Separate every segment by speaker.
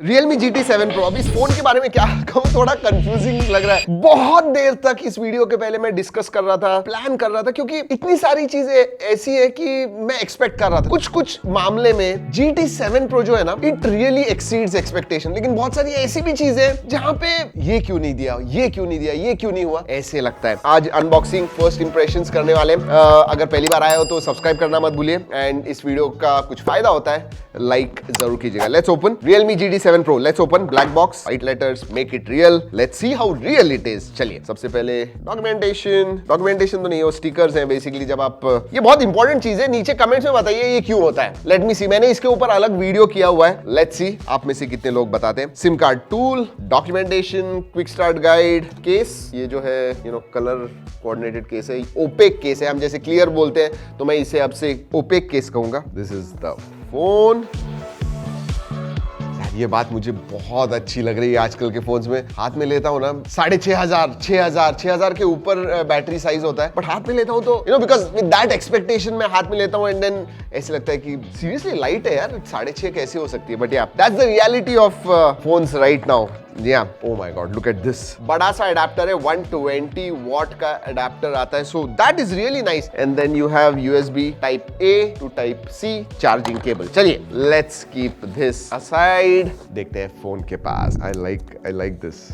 Speaker 1: Realme GT7 Pro। अब इस phone के बारे में क्या कहूँ, थोड़ा कंफ्यूजिंग लग रहा है। बहुत देर तक इस वीडियो के पहले मैं डिस्कस कर रहा था, प्लान कर रहा था, क्योंकि इतनी सारी चीजें ऐसी है कि मैं एक्सपेक्ट कर रहा था। कुछ मामले में GT7 Pro जो है ना, इट रियली एक्सीड्स एक्सपेक्टेशन। लेकिन बहुत सारी ऐसी भी चीजें जहां पे ये क्यों नहीं दिया, ये क्यों नहीं दिया, ये क्यों नहीं हुआ, ऐसे लगता है। आज अनबॉक्सिंग फर्स्ट इंप्रेशंस करने वाले। अगर पहली बार आए हो तो सब्सक्राइब करना मत भूलिए, एंड इस वीडियो का कुछ फायदा होता है लाइक जरूर कीजिएगा। Let's open Realme GT7 Pro। Let's open black box, white letters, make it real, let's see how real it is. चलिए, सबसे पहले डॉक्यूमेंटेशन तो नहीं, वो स्टिकर्स हैं बेसिकली। जब आप, ये बहुत इंपॉर्टेंट चीज है, नीचे कमेंट्स में बताइए ये क्यों होता है। लेट मी सी, मैंने इसके ऊपर अलग वीडियो किया हुआ है। लेट्स सी आप में से कितने लोग बताते हैं। SIM card tool, documentation, quick start guide, case, ये जो है कलर कोऑर्डिनेटेड केस है, ओपेक केस है। हम जैसे क्लियर बोलते हैं तो मैं इसे अब से ओपेक केस कहूंगा। This is the phone. ये बात मुझे बहुत अच्छी लग रही है आजकल के फोन्स में। हाथ में लेता हूँ ना, 6,500 के ऊपर बैटरी साइज होता है, बट हाथ में लेता हूँ तो बिकॉज विद दैट एक्सपेक्टेशन मैं हाथ में लेता हूँ, एंड देन ऐसे लगता है कि सीरियसली लाइट है यार, 6.5 कैसे हो सकती है। But yeah that's the reality of phones right now. जी हाँ, oh my god, look at this. बड़ा सा एडाप्टर है, 120 वॉट का एडाप्टर आता है, so that is really nice. And then you have USB type A to type C charging cable. चलिए, let's keep this aside, देखते हैं फोन के पास। I like this.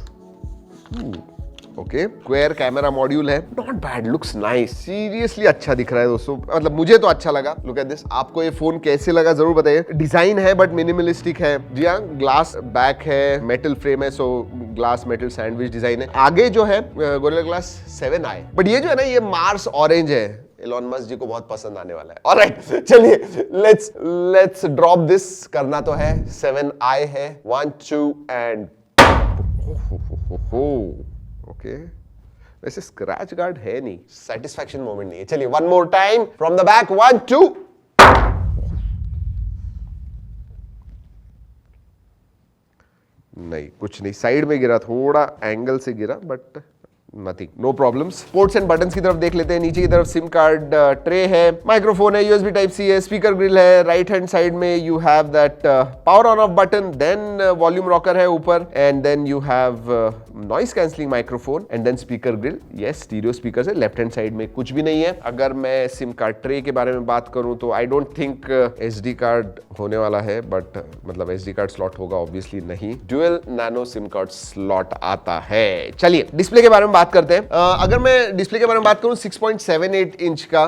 Speaker 1: Okay, square camera module है, not bad, looks nice. Seriously अच्छा दिख रहा है दोस्तों, मतलब मुझे तो अच्छा लगा। Look at this. आपको ये फोन कैसे लगा जरूर बताइए। डिजाइन है बट मिनिमलिस्टिक है। जी हाँ, ग्लास बैक है, मेटल फ्रेम है, सो ग्लास मेटल सैंडविच डिजाइन है। आगे जो है गोरिल्ला ग्लास 7i, बट ये जो है ना, ये मार्स ऑरेंज है। एलोन मस्क जी को बहुत पसंद आने वाला है। ऑलराइट, चलिए लेट्स ड्रॉप दिस। करना तो है, 7i है। 1 2 एंड ओके। वैसे स्क्रैच गार्ड है नहीं, सेटिस्फैक्शन मोमेंट नहीं है। चलिए, one more time from the back, 1 2। नहीं, कुछ नहीं, साइड में गिरा, थोड़ा एंगल से गिरा, but nothing, no problems. Ports and buttons की तरफ देख लेते हैं। नीचे की तरफ सिम कार्ड ट्रे है, माइक्रोफोन है, USB टाइप C है, स्पीकर ग्रिल है। राइट हैंड साइड में you have that power on off button, then volume rocker है ऊपर, and then you have noise cancelling microphone, and then speaker grille. Yes, stereo speaker है। Left hand side में कुछ भी नहीं है। अगर मैं सिम कार्ड ट्रे के बारे में बात करूं तो I don't think SD card होने वाला है, बट मतलब SD कार्ड स्लॉट होगा ऑब्वियसली नहीं। Dual nano SIM card slot आता है। चलिए, डिस्प्ले के बारे में बात करते हैं। अगर मैं डिस्प्ले के बारे में बात करूं, 6.78 इंच का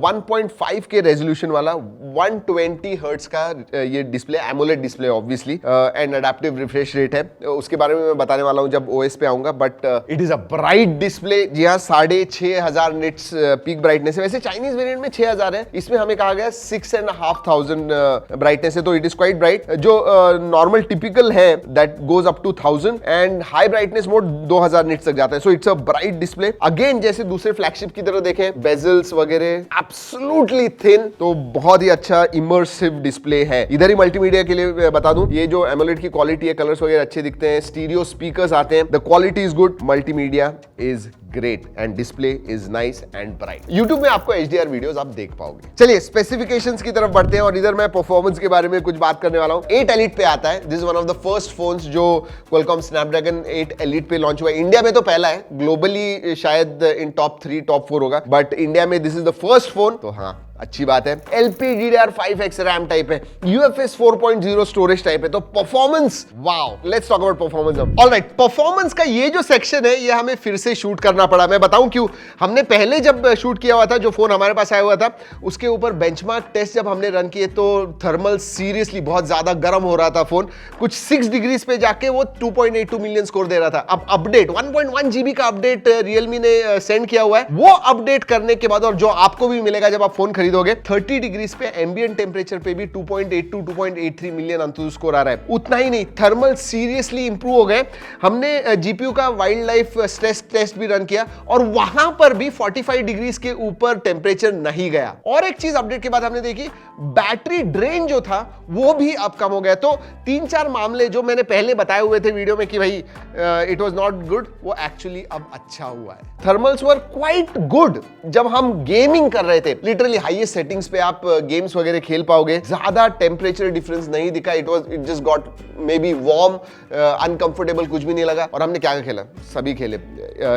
Speaker 1: 1.5 के रेजोल्यूशन वाला 120 हर्ट्ज का ये display, AMOLED display obviously, and adaptive refresh rate है। उसके बारे में मैं बताने वाला हूं जब OS पे आऊंगा, but it is a bright display. जी हाँ, 6,500 निट्स पीक ब्राइटनेस है। वैसे चाइनीज वेरिएंट में 6,000 है, इसमें हमें कहा गया 6,500 ब्राइटनेस है, तो इट इज क्वाइट ब्राइट। जो नॉर्मल टिपिकल है that goes up to 1000, and high brightness mode 2000 nits तक जाता है। So it's a bright display. Again, जैसे दूसरे फ्लैगशिप की तरह देखें, बेजल्स वगैरह एब्सोल्युटली थिन, तो बहुत ही अच्छा इमर्सिव डिस्प्ले है। इधर ही मल्टीमीडिया के लिए बता दूं, ये जो एमोलेड की क्वालिटी है, कलर्स वगैरह अच्छे दिखते हैं, स्टीरियो स्पीकर्स आते हैं, the quality is good, multimedia is great, and display is nice and bright. YouTube में आपको HDR वीडियोस आप देख पाओगे। चलिए, स्पेसिफिकेशंस की तरफ बढ़ते हैं, और इधर मैं परफॉर्मेंस के बारे में कुछ बात करने वाला हूं। 8 Elite पे आता है। This is one of the first phones जो Qualcomm Snapdragon 8 Elite पे लॉन्च हुआ है। इंडिया में तो पहला है, ग्लोबली शायद इन टॉप 3 टॉप 4 होगा, बट इंडिया में this is the first phone, तो हाँ, अच्छी बात है। LPDDR5X रैम टाइप है, UFS 4.0 स्टोरेज टाइप है, तो performance, wow. Let's talk about performance अब। ऑलराइट, परफॉर्मेंस का ये जो सेक्शन है, ये हमें फिर से शूट करना पड़ा। मैं बताऊं क्यों। हमने पहले जब शूट किया हुआ था, जो फोन हमारे पास आया हुआ था, उसके ऊपर बेंचमार्क टेस्ट जब हमने रन किए, तो थर्मल सीरियसली बहुत ज्यादा गर्म हो रहा था फोन। कुछ 6 डिग्रीज पे जाके वो 2.82 मिलियन स्कोर दे रहा था। अब अपडेट 1.1 GB का अपडेट रियलमी ने सेंड किया हुआ है। वो अपडेट करने के बाद, और जो आपको भी मिलेगा जब आप फोन खरीदोगे, 30 डिग्रीज पे एम्बिएंट टेम्परेचर पे भी 2.82 2.83 मिलियन अंतुदुष स्कोर आ रहा है। उतना ही नहीं, थर्मल सीरियसली इंप्रूव हो गए। हमने GPU का वाइल्ड लाइफ स्ट्रेस टेस्ट भी रन किया, और वहां पर भी 45 डिग्रीज के ऊपर टेम्परेचर नहीं गया। और एक चीज अपडेट के बाद हमने देखी, बैटरी ड्रेन जो था वो भी अब कम हो गया। तो 3-4 मामले जो मैंने पहले बताए हुए थे वीडियो में कि भाई इट वाज नॉट गुड, वो एक्चुअली अब अच्छा हुआ है। थर्मल्स वर क्वाइट गुड जब हम गेमिंग कर रहे थे, लिटरली हाई हाईएस्ट सेटिंग्स पे आप गेम्स वगैरह खेल पाओगे। ज्यादा टेम्परेचर डिफरेंस नहीं दिखा, it just got may be warm, uncomfortable कुछ भी नहीं लगा। और हमने क्या खेला, सभी खेले।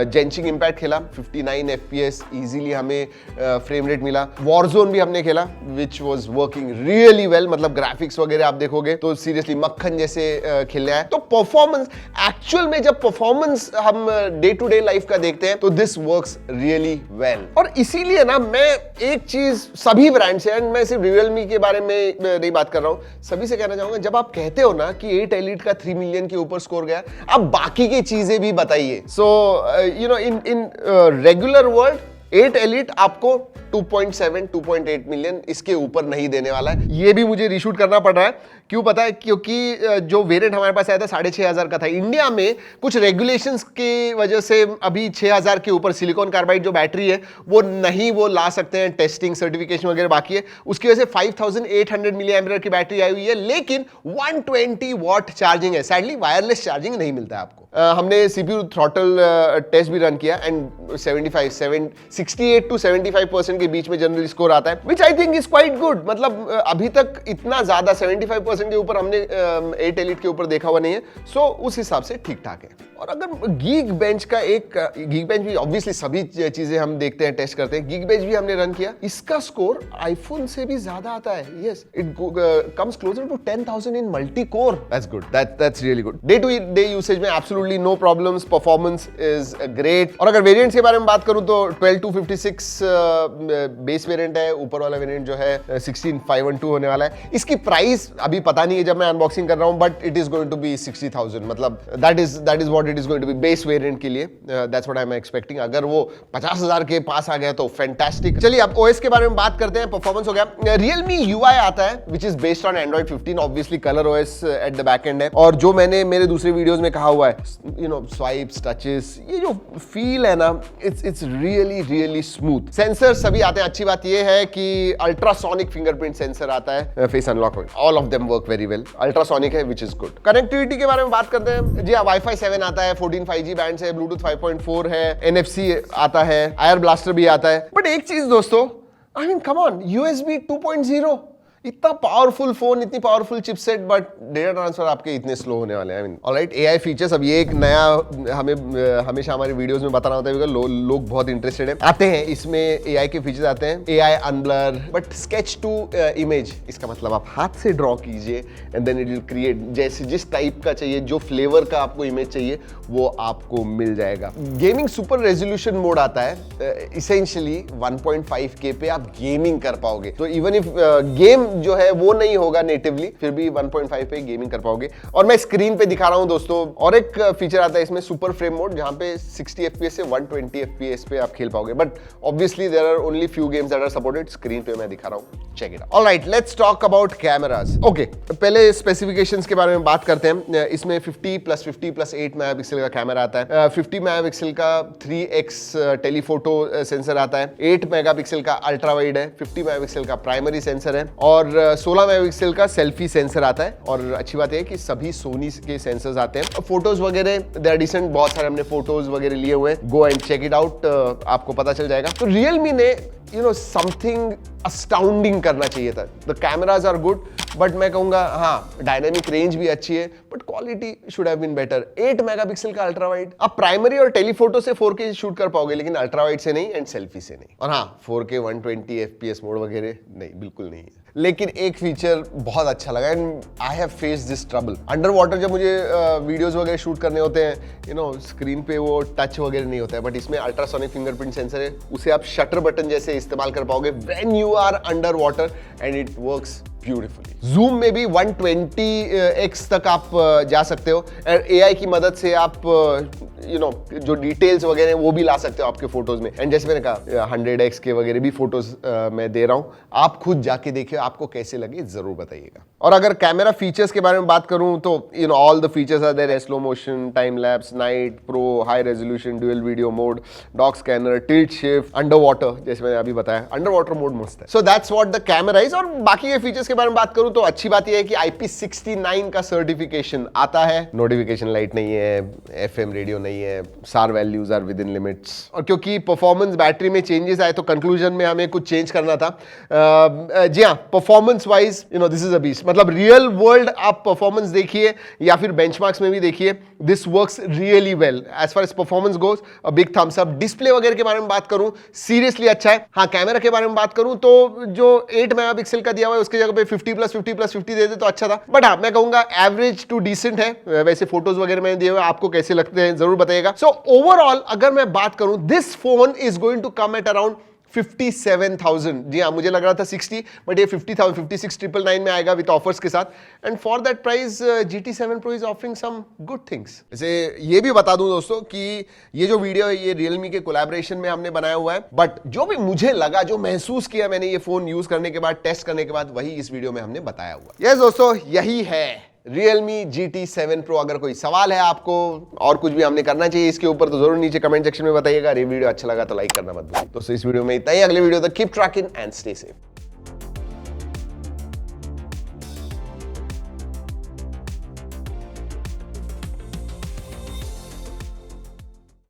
Speaker 1: जेंशिंग इंपैक्ट खेला, 59 FPS इजीली हमें फ्रेम रेट मिला। वॉरजोन भी हमने खेला which was working really well, मतलब ग्राफिक्स वगैरह आप देखोगे तो सीरियसली मक्खन जैसे खेलने आए। तो परफॉर्मेंस एक्चुअल में जब परफॉर्मेंस हम डे टू डे लाइफ का देखते हैं तो दिस वर्क्स रियली वेल। और इसीलिए ना मैं एक चीज सभी ब्रांड से, एंड मैं सिर्फ रियलमी के बारे में नहीं बात कर रहा हूं, सभी से कहना चाहूंगा, जब आप कहते हो ना कि 8 एलिट का 3 मिलियन के ऊपर स्कोर गया, अब बाकी की चीजें भी बताइए। So you know in regular world 8 elite आपको 2.7 2.8 मिलियन इसके ऊपर नहीं देने वाला है। ये भी मुझे रीशूट करना पड़ रहा है। क्यों पता है? क्योंकि जो वेरिएंट हमारे पास आया था 6,500 का था। इंडिया में कुछ रेगुलेशंस की वजह से अभी 6,000 के ऊपर सिलिकॉन कार्बाइड जो बैटरी है वो नहीं वो ला सकते हैं, टेस्टिंग सर्टिफिकेशन वगैरह बाकी है। उसकी वजह से 5800 मिली एम्पियर की बैटरी आई हुई है, लेकिन 120 वॉट चार्जिंग है। सैडली वायरलेस चार्जिंग नहीं मिलता है आपको। हमने सीपीयू थ्रॉटल टेस्ट भी रन किया एंड 68 to 75% के बीच में जनरल स्कोर आता है, which I think is quite good. मतलब अभी तक इतना ज्यादा 75% के ऊपर हमने 8 एलिट के ऊपर देखा हुआ नहीं है। सो उस हिसाब से ठीक ठाक है। और अगर गीक बेंच का गीक बेंच भी ऑब्वियसली सभी चीजें हम देखते हैं, टेस्ट करते हैं, गीक बेंच भी हमने रन किया, इसका स्कोर आईफोन से भी ज्यादा आता है। Yes, it comes closer to 10,000 in multi core. That's good, that's really good. Day to day usage में absolutely no problems, performance is great. और अगर वेरिएंट्स के बारे में बात करूं तो 12,256 बेस वेरिएंट है, ऊपर वाला वेरिएंट जो है 16,512 होने वाला है। इसकी प्राइस अभी पता नहीं है जब मैं अनबॉक्सिंग कर रहा हूं, but it is going to be 60,000, मतलब that is what it is going to be base variant के लिए। That's what I am expecting. अगर वो 50,000 के पास आ गया तो फैंटास्टिक। चलिए अब ओएस के बारे में बात करते हैं। परफॉर्मेंस हो गया। Realme UI आता है which is based on Android 15, obviously colour OS at the back and है। और जो मैंने मेरे दूसरे वीडियोस में कहा हुआ है, यू नो, स्वाइप्स, टचेस, ये जो फील है ना, इट्स रियली स्मूथ। सेंसर सभी आते हैं। अच्छी बात ये है कि अल्ट्रासोनिक फिंगरप्रिंट सेंसर आता है, face unlock, all of them work very well. Ultrasonic है विच इज गुड। कनेक्टिविटी के बारे में बात करते हैं। जी हाँ, Wi-Fi 7 आता है, 14 5G बैंड है, ब्लूटूथ 5.4 है, NFC आता है, आयर ब्लास्टर भी आता है। बट एक चीज दोस्तों, I mean come on, USB 2.0, इतना पावरफुल फोन, इतनी powerful chipset, but data transfer आपके इतने स्लो होने वाले हैं। I mean alright, AI features, अब ये एक नया हमें हमेशा हमारे वीडियोस में बताना होता है बिकॉज़ लोग बहुत इंटरेस्टेड हैं। आते हैं इसमें AI के फीचर्स आते हैं, AI unblur, but sketch to image, इसका मतलब आप हाथ से ड्रॉ कीजिए and then it will create, जैसे जिस टाइप का चाहिए, जो फ्लेवर का आपको इमेज चाहिए वो आपको मिल जाएगा। गेमिंग सुपर रेजोल्यूशन मोड आता है, इसेंशियली 1.5K पे आप गेमिंग कर पाओगे। तो इवन इफ गेम जो है वो नहीं होगा नेटिवली, फिर भी 1.5 पे गेमिंग कर पाओगे। और मैं स्क्रीन पे दिखा रहा हूं दोस्तों। और एक फीचर आता है इसमें, सुपर फ्रेम मोड, जहां पे 60 FPS से 120 FPS पे आप खेल पाओगे। But obviously there are only few games that are supported. Screen पे मैं दिखा रहा हूं, check it out. Alright, let's talk about cameras. Okay, पहले स्पेसिफिकेशंस के बारे में बात करते हैं। इसमें 50+50+8 मेगापिक्सल का कैमरा आता है, 50 मेगापिक्सल का 3x टेलीफोटो सेंसर आता है, 8 मेगापिक्सल का अल्ट्रा वाइड है, 50 मेगापिक्सल का प्राइमरी सेंसर है, और 16 मेगापिक्सल का सेल्फी सेंसर आता है। और अच्छी बात है कि सभी सोनी के सेंसर्स आते हैं। फोटोज वगैरह दे आर डिसेंट, बहुत सारे हमने फोटोज वगैरह लिए हुए हैं, go and check it out, आपको पता चल जाएगा। तो रियलमी ने यू नो समथिंग अस्टाउंडिंग करना चाहिए था। The cameras are good, but मैं कहूंगा हाँ, डायनामिक रेंज भी अच्छी है, but quality should have been better. 8 megapixel का अल्ट्रा वाइड, आप प्राइमरी और टेलीफोटो से 4K शूट कर पाओगे, लेकिन अल्ट्रा वाइड से नहीं एंड सेल्फी से नहीं। और हाँ, 4K 120 FPS मोड वगैरह नहीं, बिल्कुल नहीं है। लेकिन एक फीचर बहुत अच्छा लगा and I have faced this trouble. Under water जब मुझे वीडियोस वगैरह शूट करने होते हैं, यू नो, स्क्रीन पे वो टच वगैरह नहीं होता है, बट इसमें अल्ट्रासोनिक फिंगरप्रिंट सेंसर है, उसे आप शटर बटन जैसे इस्तेमाल कर पाओगे when you are under water and it works beautifully. Zoom में भी 120x तक आप जा सकते हो। AI की मदद से आप यू नो जो डिटेल्स वगैरह वो भी ला सकते हो आपके फोटोज में। एंड जैसे मैंने कहा 100x के वगैरह भी फोटोज मैं दे रहा हूँ, आप खुद जाके देखिए आपको कैसे लगे, जरूर बताइएगा। और अगर कैमरा फीचर्स के बारे में बात करूं तो you know all the features are there, slow motion, time lapse, night, pro, high resolution, dual video mode, dog scanner, tilt shift, under water, जैसे मैंने अभी बताया, अंडर वाटर मोड मस्त है। So that's what the camera is. और बाकी के features के बारे में बात करूं तो अच्छी बात यह है कि IP69 का सर्टिफिकेशन आता है, नोटिफिकेशन लाइट नहीं है, FM रेडियो नहीं है, SAR values are within limits. और क्योंकि परफॉर्मेंस बैटरी में चेंजेस आए तो कंक्लूजन में हमें कुछ चेंज करना था। जी हाँ, performance wise this is a beast. मतलब रियल वर्ल्ड आप परफॉर्मेंस देखिए या फिर बेंचमार्क्स में भी देखिए, this works really well as far as performance goes. A big thumbs up. Display वगैरह के बारे में बात करूं, सीरियसली अच्छा है। हाँ, कैमरा के बारे में बात करूं तो जो 8 मेगापिक्सल का दिया हुआ है उसकी जगह पे 50+50+50 दे दे तो अच्छा था। बट हाँ, मैं कहूंगा एवरेज टू डिसेंट है। वैसे फोटोज वगैरह मैंने दिए हुए, आपको कैसे लगते हैं जरूर बताइएगा। सो ओवरऑल अगर मैं बात करूं, this phone is going to come at around 57,000। जी हाँ, मुझे लग रहा था 60, बट ये 50,000, 56,999 में आएगा विद ऑफर्स के साथ। And for that price GT7 Pro is offering some good things. वैसे ये भी बता दूं दोस्तों कि ये जो वीडियो है ये Realme के कोलैबोरेशन में हमने बनाया हुआ है, बट जो भी मुझे लगा, जो महसूस किया मैंने ये फोन यूज करने के बाद, टेस्ट करने के बाद, वही इस वीडियो में हमने बताया हुआ। यस दोस्तों, यही है Realme GT7 Pro। अगर कोई सवाल है आपको और कुछ भी हमने करना चाहिए इसके ऊपर तो जरूर नीचे कमेंट सेक्शन में बताइएगा। ये वीडियो अच्छा लगा तो लाइक करना मत भूलिए। तो इस वीडियो में इतना ही। अगले वीडियो तक keep trekking and stay safe.